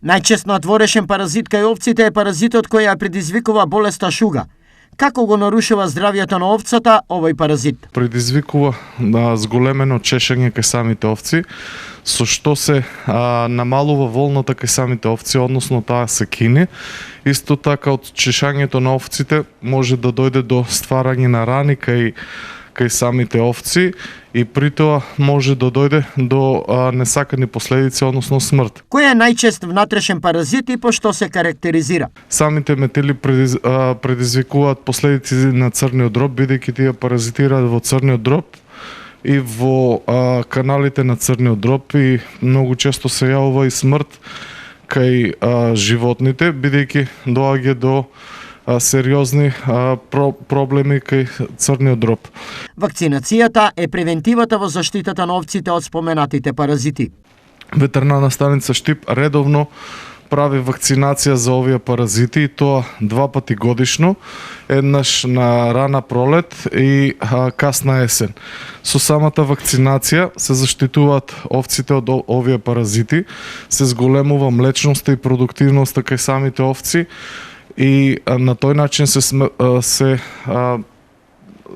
Најчесто надворешен паразит кај овците е паразитот кој ја предизвикува болеста шуга. Како го нарушува здравјето на овцата овој паразит? Предизвикува зголемено чешење кај самите овци, со што се намалува волната кај самите овци, односно таа се кини. Исто така од чешањето на овците може да дојде до стварање на рани кај самите овци и при тоа може да дојде до несакани последици, односно смрт. Кој е најчест внатрешен паразит и по што се карактеризира? Самите метели предизвикуваат последици на црниот дроб, бидејќи тие паразитираат во црниот дроб и во каналите на црниот дроб, и многу често се јавува и смрт кај животните, бидејќи доаѓа до сериозни проблеми кај црниот дроб. Вакцинацијата е превентивата во заштитата на овците од споменатите паразити. Ветеринарна станица Штип редовно прави вакцинација за овие паразити, и тоа 2 пати годишно, еднаш на рана пролет и касна есен. Со самата вакцинација се заштитуваат овците од овие паразити, се зголемува млечноста и продуктивноста кај самите овци, и на тој начин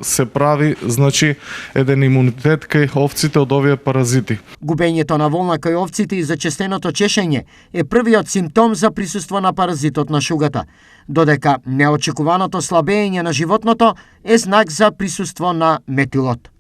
се прави, значи, еден имунитет кај овците од овие паразити. Губењето на волна кај овците и зачестеното чешење е првиот симптом за присуство на паразитот на шугата, додека неочекуваното слабење на животното е знак за присуство на метилот.